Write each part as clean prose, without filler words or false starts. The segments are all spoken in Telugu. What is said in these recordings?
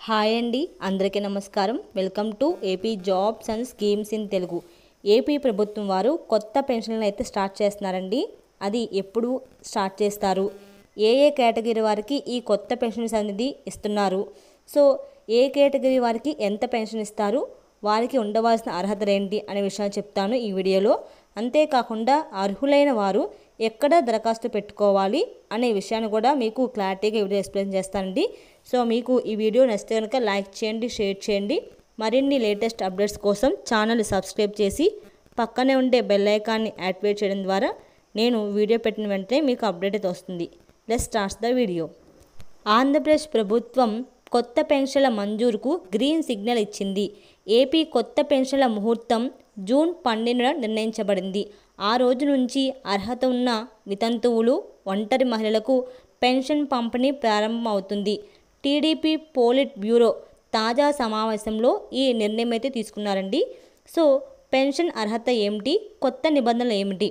హాయ్ అండి, అందరికీ నమస్కారం. Welcome to AP jobs and schemes in Telugu. AP ప్రభుత్వం వారు కొత్త పెన్షన్లను అయితే స్టార్ట్ చేస్తున్నారండి. అది ఎప్పుడు స్టార్ట్ చేస్తారు, ఏ కేటగిరీ వారికి ఈ కొత్త పెన్షన్స్ అనేది ఇస్తున్నారు, సో ఏ కేటగిరీ వారికి ఎంత పెన్షన్ ఇస్తారు, వారికి ఉండవలసిన అర్హతలు ఏంటి అనే విషయాలు చెప్తాను ఈ వీడియోలో. అంతేకాకుండా అర్హులైన వారు ఎక్కడ దరఖాస్తు పెట్టుకోవాలి అనే విషయాన్ని కూడా మీకు క్లారిటీగా ఈ వీడియో ఎక్స్ప్లెయిన్ చేస్తానండి. సో మీకు ఈ వీడియో నచ్చితే కనుక లైక్ చేయండి, షేర్ చేయండి. మరిన్ని లేటెస్ట్ అప్డేట్స్ కోసం ఛానల్ని సబ్స్క్రైబ్ చేసి పక్కనే ఉండే బెల్ ఐకాన్ని యాక్టివేట్ చేయడం ద్వారా నేను వీడియో పెట్టిన వెంటనే మీకు అప్డేట్ అయితే వస్తుంది. Let's start the video. Andhra Pradesh ప్రభుత్వం కొత్త పెన్షన్ల మంజూరుకు గ్రీన్ సిగ్నల్ ఇచ్చింది. ఏపీ కొత్త పెన్షన్ల ముహూర్తం జూన్ 12న నిర్ణయించబడింది. ఆ రోజు నుంచి అర్హత ఉన్న వితంతువులు, ఒంటరి మహిళలకు పెన్షన్ పంపిణీ ప్రారంభమవుతుంది. టీడీపీ పోలిట్ బ్యూరో తాజా సమావేశంలో ఈ నిర్ణయం అయితే తీసుకున్నారండి. సో పెన్షన్ అర్హత ఏమిటి, కొత్త నిబంధనలు ఏమిటి?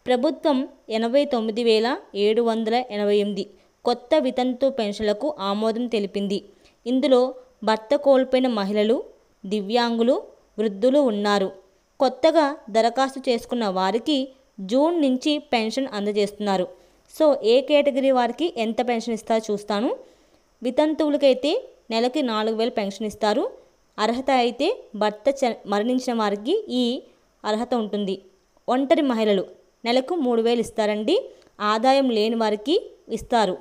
ప్రభుత్వం 89,788 కొత్త వితంతు పెన్షన్లకు ఆమోదం తెలిపింది. ఇందులో భర్త కోల్పోయిన మహిళలు, దివ్యాంగులు, వృద్ధులు ఉన్నారు. కొత్తగా దరఖాస్తు చేసుకున్న వారికి జూన్ నుంచి పెన్షన్ అందజేస్తున్నారు. సో ఏ కేటగిరీ వారికి ఎంత పెన్షన్ ఇస్తారో చూస్తాను. వితంతువులకైతే నెలకి 4,000 పెన్షన్ ఇస్తారు. అర్హత అయితే భర్త మరణించిన వారికి ఈ అర్హత ఉంటుంది. ఒంటరి మహిళలు నెలకు 3,000 ఇస్తారండి. ఆదాయం లేని వారికి ఇస్తారు.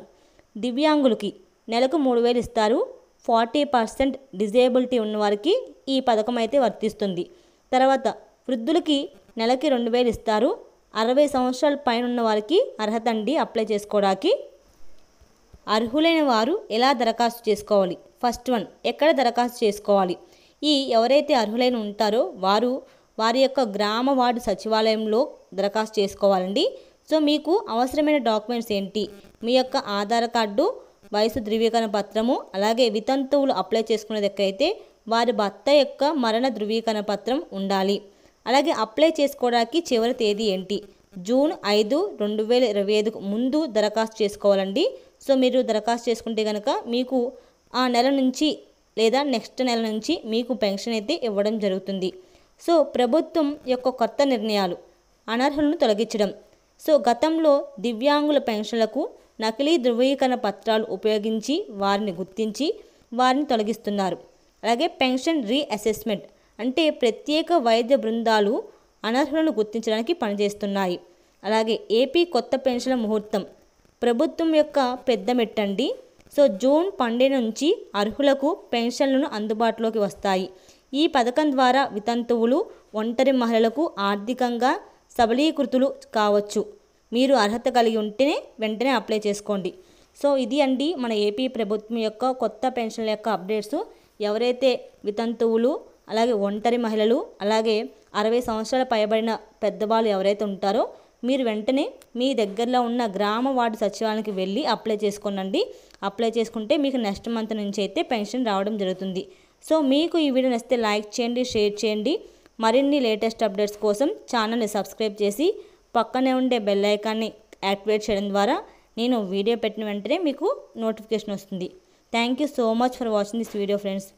దివ్యాంగులకి నెలకు 3,000 ఇస్తారు. 40% డిజేబిలిటీ ఉన్నవారికి ఈ పథకం అయితే వర్తిస్తుంది. తర్వాత వృద్ధులకి నెలకి 2,000 ఇస్తారు. 60 సంవత్సరాల పైన ఉన్న వారికి అర్హత అండి అప్లై చేసుకోవడానికి. అర్హులైన వారు ఎలా దరఖాస్తు చేసుకోవాలి? ఫస్ట్ వన్, ఎక్కడ దరఖాస్తు చేసుకోవాలి? ఎవరైతే అర్హులైన ఉంటారో వారు వారి యొక్క గ్రామ వార్డు సచివాలయంలో దరఖాస్తు చేసుకోవాలండి. సో మీకు అవసరమైన డాక్యుమెంట్స్ ఏంటి? మీ యొక్క ఆధార్ కార్డు, వయసు ధృవీకరణ పత్రము, అలాగే వితంతువులు అప్లై చేసుకునేదైతే వారి భర్త యొక్క మరణ ధృవీకరణ పత్రం ఉండాలి. అలాగే అప్లై చేసుకోవడానికి చివరి తేదీ ఏంటి? జూన్ 5, 2025కు ముందు దరఖాస్తు చేసుకోవాలండి. సో మీరు దరఖాస్తు చేసుకుంటే కనుక మీకు ఆ నెల నుంచి లేదా నెక్స్ట్ నెల నుంచి మీకు పెన్షన్ అయితే ఇవ్వడం జరుగుతుంది. సో ప్రభుత్వం యొక్క కొత్త నిర్ణయాలు, అనర్హులను తొలగించడం. సో గతంలో దివ్యాంగుల పెన్షన్లకు నకిలీ ధృవీకరణ పత్రాలు ఉపయోగించి వారిని గుర్తించి వారిని తొలగిస్తున్నారు. అలాగే పెన్షన్ రీఅసెస్మెంట్ అంటే ప్రత్యేక వైద్య బృందాలు అనర్హులను గుర్తించడానికి పనిచేస్తున్నాయి. అలాగే ఏపీ కొత్త పెన్షన్ల ముహూర్తం ప్రభుత్వం యొక్క పెద్ద మెట్టండి. సో జూన్ 12 నుంచి అర్హులకు పెన్షన్లను అందుబాటులోకి వస్తాయి. ఈ పథకం ద్వారా వితంతువులు, ఒంటరి మహిళలకు ఆర్థికంగా సబలీకృతులు కావచ్చు. మీరు అర్హత కలిగి ఉంటేనే వెంటనే అప్లై చేసుకోండి. సో ఇది అండి మన ఏపీ ప్రభుత్వం యొక్క కొత్త పెన్షన్ల యొక్క అప్డేట్స్. ఎవరైతే వితంతువులు, అలాగే ఒంటరి మహిళలు, అలాగే 60 సంవత్సరాల పైబడిన పెద్దవాళ్ళు ఎవరైతే ఉంటారో మీరు వెంటనే మీ దగ్గరలో ఉన్న గ్రామ వార్డు సచివాలయానికి వెళ్ళి అప్లై చేసుకోనండి. అప్లై చేసుకుంటే మీకు నెక్స్ట్ మంత్ నుంచి అయితే పెన్షన్ రావడం జరుగుతుంది. సో మీకు ఈ వీడియో నచ్చితే లైక్ చేయండి, షేర్ చేయండి. మరిన్ని లేటెస్ట్ అప్డేట్స్ కోసం ఛానల్ని సబ్స్క్రైబ్ చేసి పక్కనే ఉండే బెల్ ఐకాన్ని యాక్టివేట్ చేయడం ద్వారా నేను వీడియో పెట్టిన వెంటనే మీకు నోటిఫికేషన్ వస్తుంది. Thank you so much for watching this video friends.